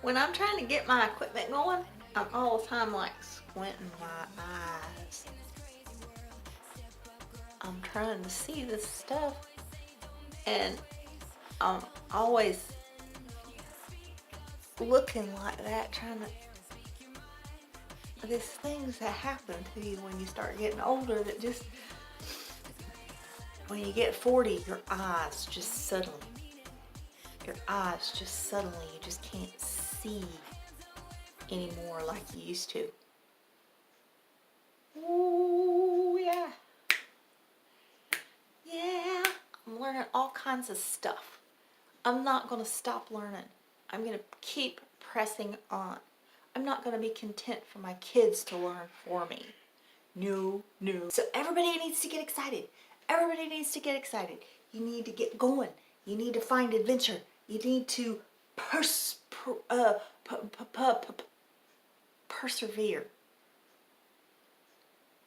When I'm trying to get my equipment going, I'm all the time like squinting my eyes. I'm trying to see this stuff, and I'm always looking like that, trying to. There's things that happen to you when you start getting older that just, when you get 40, your eyes just suddenly, you just can't see anymore like you used to. Ooh, yeah. Yeah, I'm learning all kinds of stuff. I'm not going to stop learning. I'm going to keep pressing on. I'm not going to be content for my kids to learn for me. No, no. So everybody needs to get excited. Everybody needs to get excited. You need to get going. You need to find adventure. You need to persevere.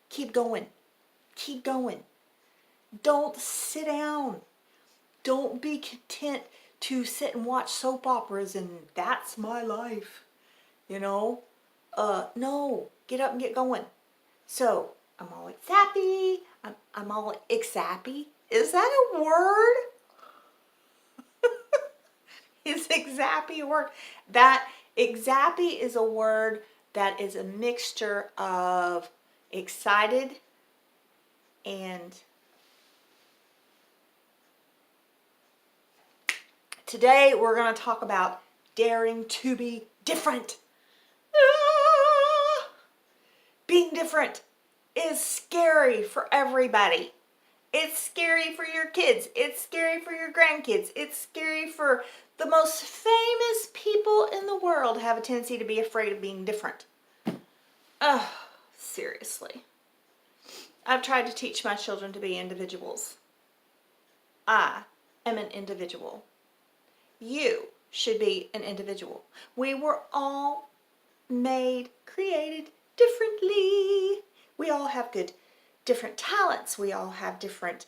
Keep going. Keep going. Don't sit down. Don't be content to sit and watch soap operas and that's my life. You know? No. Get up and get going. So, I'm all exappy. I'm all exappy. Is that a word? Is exappy a word? That exappy is a word that is a mixture of excited and today we're going to talk about daring to be different. Being different is scary for everybody. It's scary for your kids. It's scary for your grandkids. It's scary for the most famous people in the world have a tendency to be afraid of being different. Oh, seriously. I've tried to teach my children to be individuals. I am an individual. You should be an individual. We were all created differently. We all have different talents. We all have different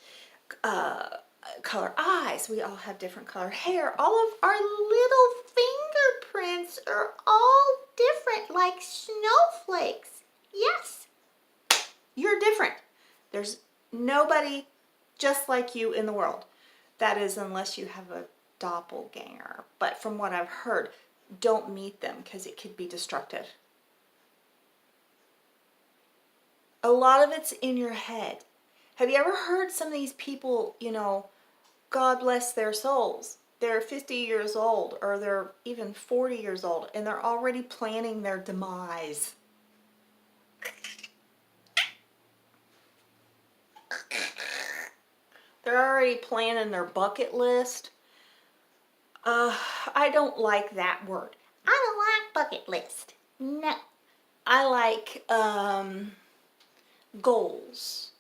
color eyes. We all have different color hair. All of our little fingerprints are all different, like snowflakes. Yes, you're different. There's nobody just like you in the world. That is, unless you have a doppelganger. But from what I've heard, don't meet them because it could be destructive. A lot of it's in your head. Have you ever heard some of these people, God bless their souls, they're 50 years old or they're even 40 years old and they're already planning their demise. They're already planning their bucket list. I don't like that word. I don't like bucket list. No. I like goals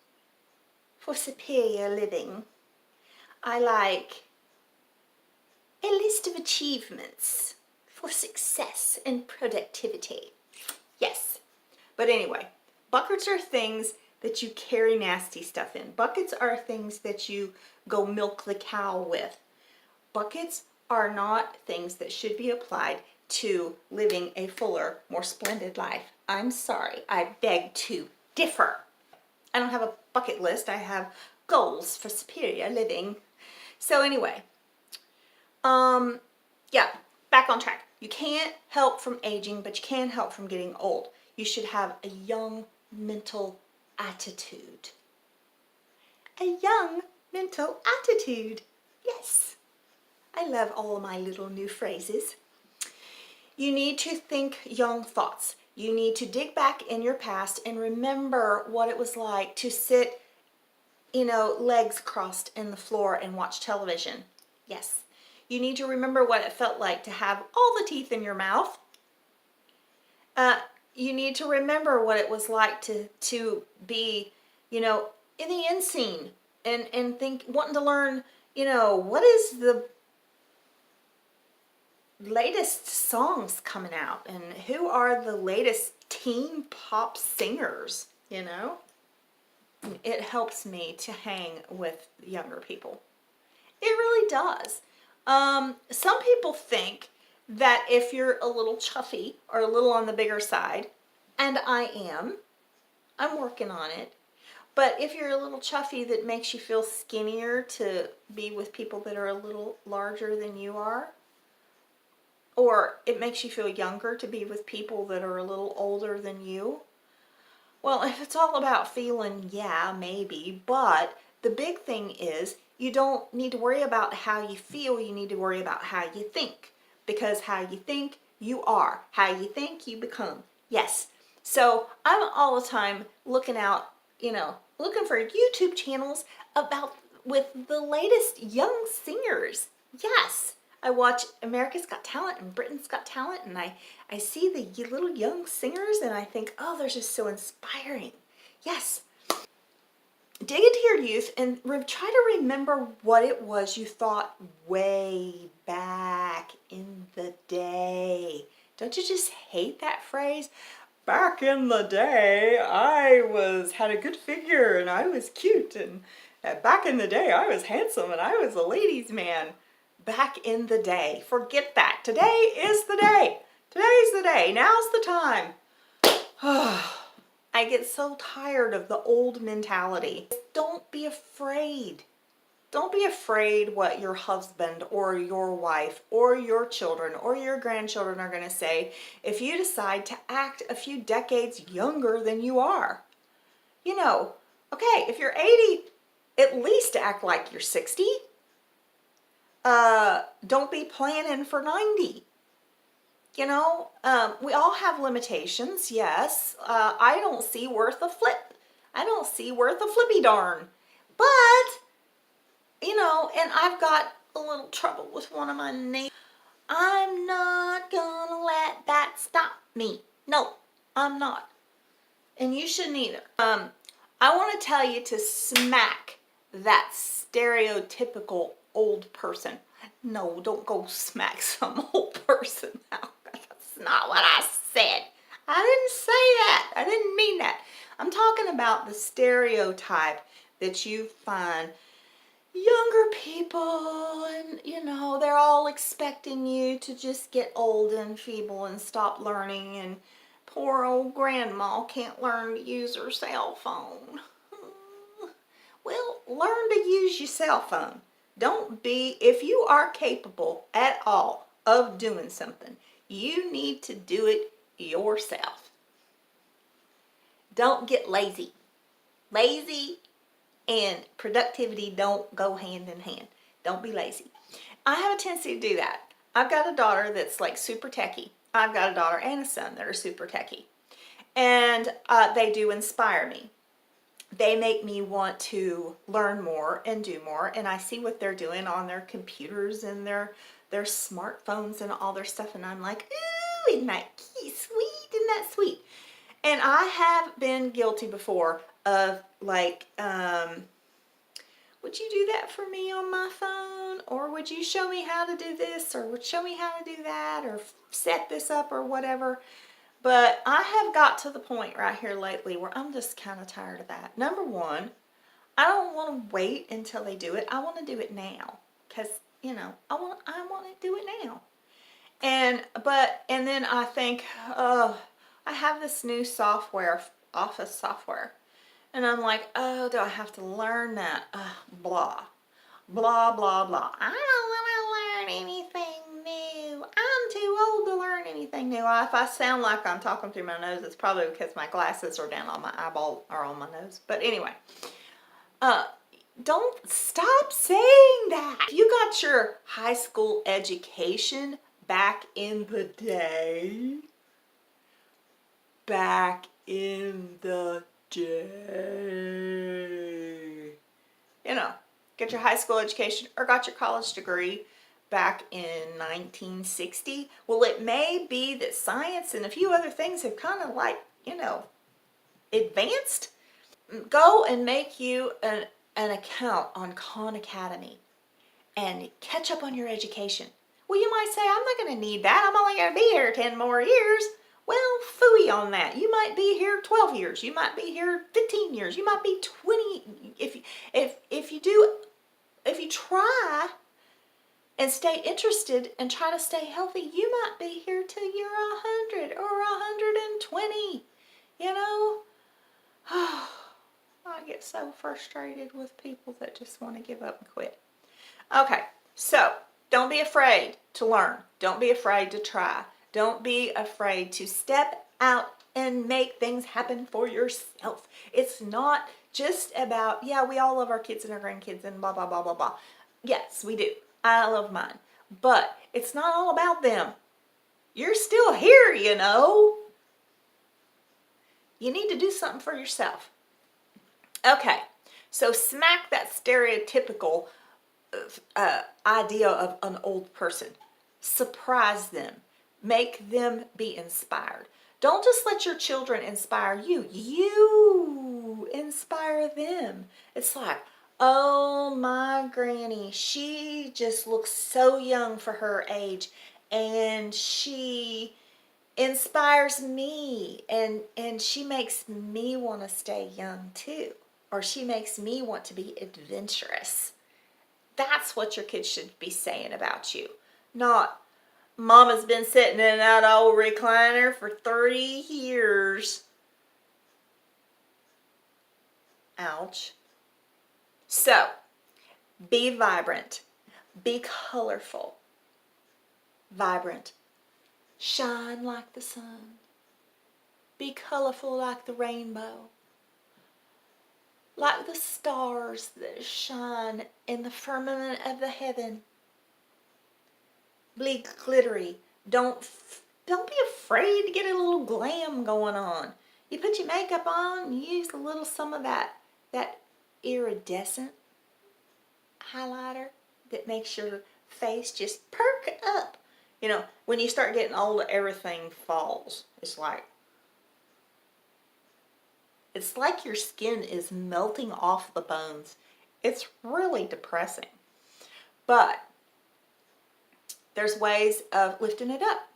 for superior living. I like a list of achievements for success and productivity. Yes. But anyway, buckets are things that you carry nasty stuff in. Buckets are things that you go milk the cow with. Buckets are not things that should be applied to living a fuller, more splendid life. I'm sorry, I beg to differ. I don't have a bucket list, I have goals for superior living. So anyway, yeah, back on track. You can't help from aging, but you can help from getting old. You should have a young mental attitude. A young mental attitude. Yes. I love all of my little new phrases. You need to think young thoughts. You need to dig back in your past and remember what it was like to sit, legs crossed in the floor and watch television. Yes. You need to remember what it felt like to have all the teeth in your mouth. You need to remember what it was like to be, in the end scene and think, wanting to learn, what is the latest songs coming out and who are the latest teen pop singers, It helps me to hang with younger people. It really does. Some people think that if you're a little chuffy or a little on the bigger side, and I'm working on it, but if you're a little chuffy, that makes you feel skinnier to be with people that are a little larger than you are, or it makes you feel younger to be with people that are a little older than you. Well, if it's all about feeling, yeah, maybe, but the big thing is you don't need to worry about how you feel, you need to worry about how you think. Because how you think, you are. How you think, you become. Yes. So I'm all the time looking out, looking for YouTube channels about with the latest young singers. Yes. I watch America's Got Talent and Britain's Got Talent, and I see the little young singers, and I think, oh, they're just so inspiring. Yes. Dig into your youth and try to remember what it was you thought way back in the day. Don't you just hate that phrase? Back in the day, I had a good figure, and I was cute, and back in the day, I was handsome, and I was a ladies' man. Back in the day. Forget that. Today is the day. Today's the day. Now's the time. I get so tired of the old mentality. Don't be afraid. Don't be afraid what your husband or your wife or your children or your grandchildren are going to say if you decide to act a few decades younger than you are. Okay, if you're 80, at least act like you're 60. Don't be planning for 90. We all have limitations, yes. I don't see worth a flip. I don't see worth a flippy darn. But, and I've got a little trouble with one of my neighbors. I'm not gonna let that stop me. No, I'm not. And you shouldn't either. I want to tell you to smack that stereotypical old person. No, don't go smack some old person now. That's not what I said. I didn't say that. I didn't mean that. I'm talking about the stereotype that you find younger people, and they're all expecting you to just get old and feeble and stop learning, and poor old grandma can't learn to use her cell phone. Well, learn to use your cell phone. If you are capable at all of doing something, you need to do it yourself. Don't get lazy. Lazy and productivity don't go hand in hand. Don't be lazy. I have a tendency to do that. I've got a daughter that's like super techie. I've got a daughter and a son that are super techie. And they do inspire me. They make me want to learn more and do more, and I see what they're doing on their computers and their smartphones and all their stuff, and I'm like, ooh, isn't that sweet? Isn't that sweet? And I have been guilty before of like, would you do that for me on my phone? Or would you show me how to do this? Or would show me how to do that? Or set this up or whatever? But I have got to the point right here lately where I'm just kind of tired of that. Number one, I don't want to wait until they do it. I want to do it now. Because, I want to do it now. And then I think, I have this new software, Office software. And I'm like, oh, do I have to learn that? Blah. Blah, blah, blah. I don't want to learn anything new. I'm too old to learn anything new. If I sound like I'm talking through my nose, it's probably because my glasses are down on my eyeball or on my nose. But anyway, don't stop saying that. If you got your high school education back in the day, get your high school education or got your college degree back in 1960. Well, it may be that science and a few other things have kind of like, advanced. Go and make you an account on Khan Academy and catch up on your education. Well, you might say, I'm not going to need that. I'm only going to be here 10 more years. Well, phooey on that. You might be here 12 years. You might be here 15 years. You might be 20. If you try and stay interested and try to stay healthy. You might be here till you're 100 or 120, you know? I get so frustrated with people that just want to give up and quit. Okay, so don't be afraid to learn. Don't be afraid to try. Don't be afraid to step out and make things happen for yourself. It's not just about, yeah, we all love our kids and our grandkids and blah, blah, blah, blah, blah. Yes, we do. I love mine. But it's not all about them. You're still here, you know. You need to do something for yourself. Okay, so smack that stereotypical idea of an old person. Surprise them. Make them be inspired. Don't just let your children inspire you. You inspire them. It's like, oh, my granny, she just looks so young for her age, and she inspires me, and she makes me want to stay young too, or she makes me want to be adventurous. That's what your kids should be saying about you, not Mama's been sitting in that old recliner for 30 years. Ouch. So, be vibrant. Be colorful. Vibrant. Shine like the sun. Be colorful like the rainbow. Like the stars that shine in the firmament of the heaven. Be glittery. Don't be afraid to get a little glam going on. You put your makeup on, you use a little some of that iridescent highlighter that makes your face just perk up. You know, when you start getting older, everything falls. It's like your skin is melting off the bones. It's really depressing. But there's ways of lifting it up.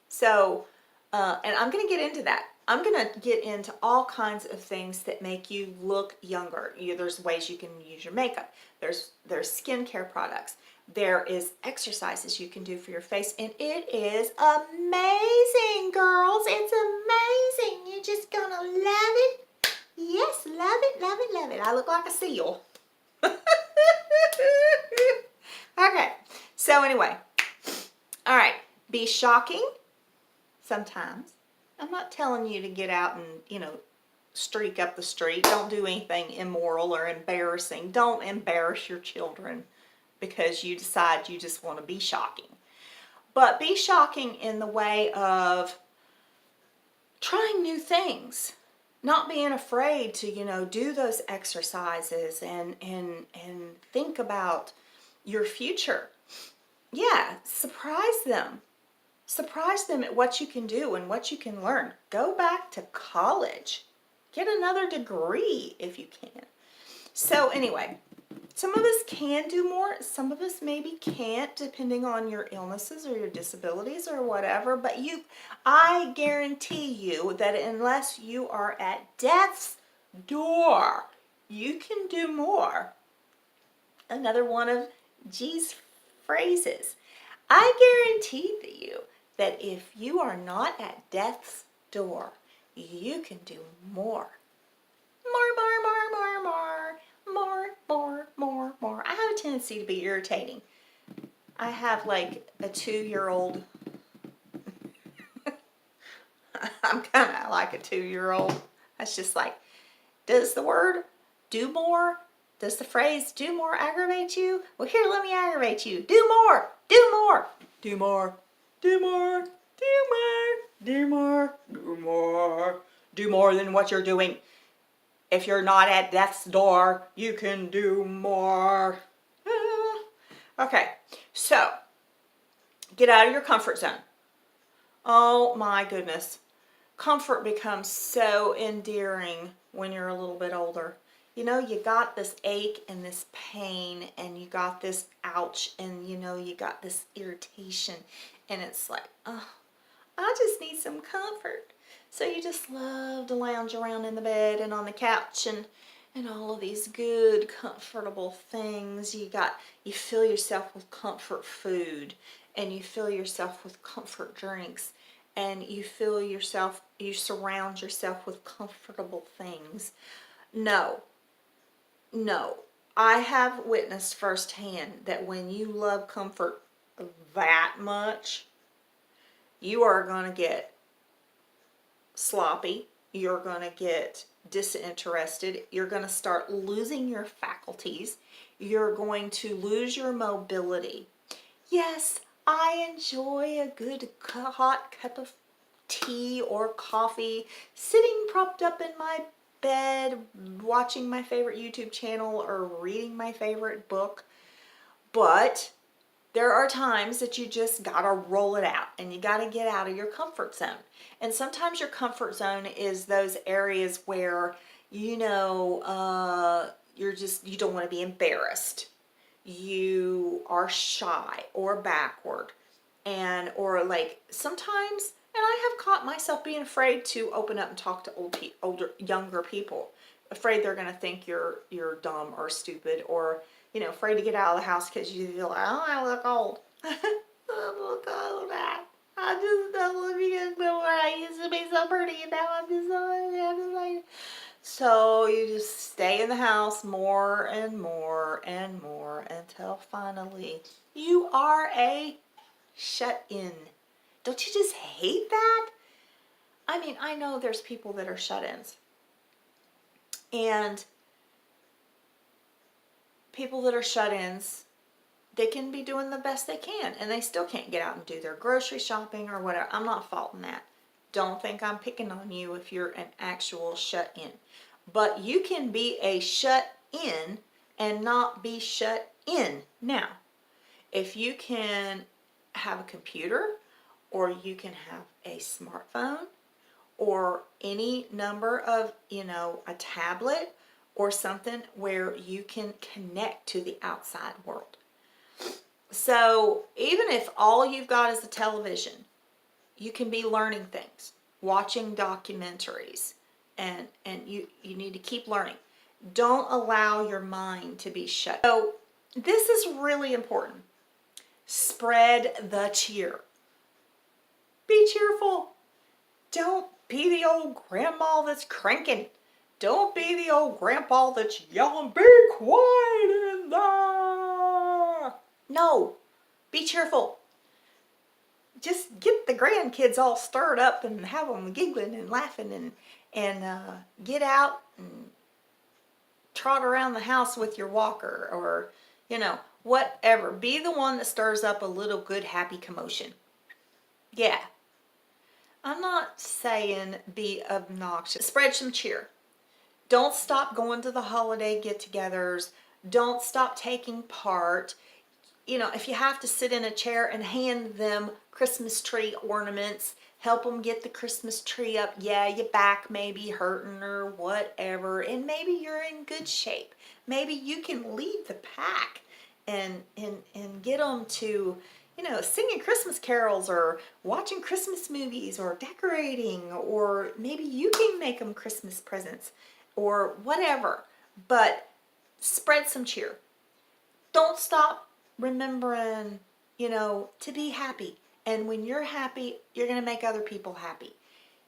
So, and I'm going to get into that. I'm going to get into all kinds of things that make you look younger. There's ways you can use your makeup. There's skincare products. There is exercises you can do for your face. And it is amazing, girls. It's amazing. You're just going to love it. Yes, love it, love it, love it. I look like a seal. Okay. So anyway. All right. Be shocking sometimes. I'm not telling you to get out and, streak up the street. Don't do anything immoral or embarrassing. Don't embarrass your children because you decide you just want to be shocking. But be shocking in the way of trying new things. Not being afraid to, do those exercises and think about your future. Yeah, surprise them. Surprise them at what you can do and what you can learn. Go back to college. Get another degree if you can. So anyway, some of us can do more. Some of us maybe can't, depending on your illnesses or your disabilities or whatever. But I guarantee you that unless you are at death's door, you can do more. Another one of G's phrases. I guarantee you that if you are not at death's door, you can do more. More. I have a tendency to be irritating. I have like a 2-year-old. I'm kind of like a 2-year-old. That's just like, does the word do more? Does the phrase do more aggravate you? Well, here, let me aggravate you. Do more. Do more. Do more. Do more. Do more. Do more. Do more. Do more than what you're doing. If you're not at death's door, you can do more. Okay, so get out of your comfort zone. Oh my goodness. Comfort becomes so endearing when you're a little bit older. You got this ache and this pain, and you got this ouch, and you got this irritation, and it's like, oh, I just need some comfort. So you just love to lounge around in the bed and on the couch and and all of these good, comfortable things. You fill yourself with comfort food, and you fill yourself with comfort drinks, and you surround yourself with comfortable things. No, no. I have witnessed firsthand that when you love comfort that much, you are going to get sloppy. You're going to get disinterested. You're going to start losing your faculties. You're going to lose your mobility. Yes, I enjoy a good hot cup of tea or coffee, sitting propped up in my bed, watching my favorite YouTube channel or reading my favorite book. But there are times that you just gotta roll it out, and you gotta get out of your comfort zone. And sometimes your comfort zone is those areas where you don't want to be embarrassed. You are shy or backward, or like sometimes, and I have caught myself being afraid to open up and talk to younger people, afraid they're gonna think you're dumb or stupid, or afraid to get out of the house because you feel like, oh, I look old. I look old. I just don't look as good where I used to be so pretty, and now I'm just so you just stay in the house more and more and more until finally you are a shut-in. Don't you just hate that? I mean, I know there's people that are shut-ins, and people that are shut-ins, they can be doing the best they can, and they still can't get out and do their grocery shopping or whatever. I'm not faulting that. Don't think I'm picking on you if you're an actual shut-in. But you can be a shut-in and not be shut in. Now, if you can have a computer, or you can have a smartphone, or any number of, a tablet or something where you can connect to the outside world. So even if all you've got is a television, you can be learning things, watching documentaries, and you need to keep learning. Don't allow your mind to be shut. So this is really important. Spread the cheer. Be cheerful. Don't be the old grandma that's cranking. Don't be the old grandpa that's yelling, be quiet in there. No, be cheerful. Just get the grandkids all stirred up and have them giggling and laughing, and get out and trot around the house with your walker, or, whatever. Be the one that stirs up a little good, happy commotion. Yeah. I'm not saying be obnoxious. Spread some cheer. Don't stop going to the holiday get-togethers. Don't stop taking part. If you have to sit in a chair and hand them Christmas tree ornaments, help them get the Christmas tree up. Yeah, your back may be hurting or whatever, and maybe you're in good shape. Maybe you can lead the pack and get them to, singing Christmas carols, or watching Christmas movies, or decorating, or maybe you can make them Christmas presents, or whatever. But spread some cheer. Don't stop remembering, to be happy. And when you're happy, you're going to make other people happy.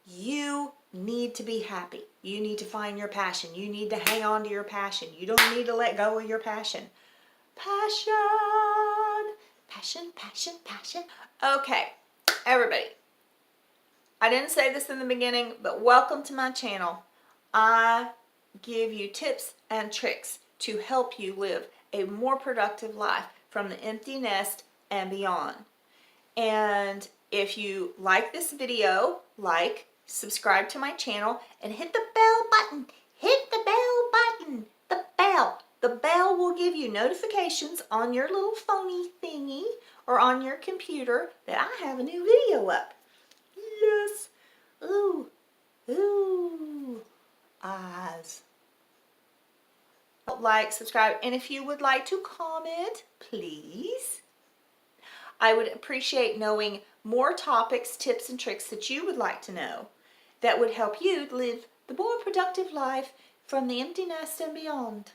You need to be happy. You need to find your passion. You need to hang on to your passion. You don't need to let go of your passion. Passion. Passion, passion, passion. Okay, everybody. I didn't say this in the beginning, but welcome to my channel. I give you tips and tricks to help you live a more productive life from the empty nest and beyond. And if you like this video, subscribe to my channel, and hit the bell button. Hit the bell button. The bell. The bell will give you notifications on your little phony thingy or on your computer that I have a new video up. Yes. Ooh. Ooh. Eyes. Like, subscribe, and if you would like to comment, please. I would appreciate knowing more topics, tips, and tricks that you would like to know that would help you live the more productive life from the empty nest and beyond.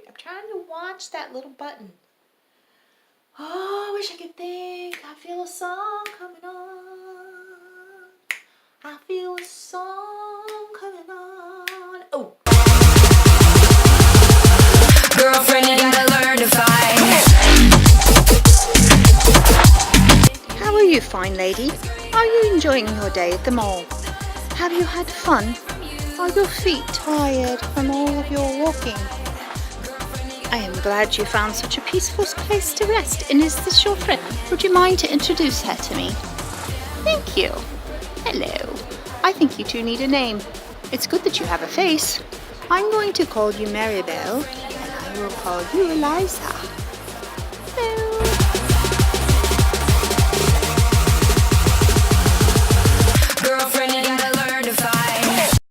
I'm trying to watch that little button. Oh, I wish I could think. I feel a song coming on. I feel a song coming on. Oh. Girlfriend, you gotta learn to fight. How are you, fine lady? Are you enjoying your day at the mall? Have you had fun? Are your feet tired from all of your walking? I am glad you found such a peaceful place to rest. And is this your friend? Would you mind to introduce her to me? Thank you. Hello. I think you two need a name. It's good that you have a face. I'm going to call you Maribel, and I will call you Eliza.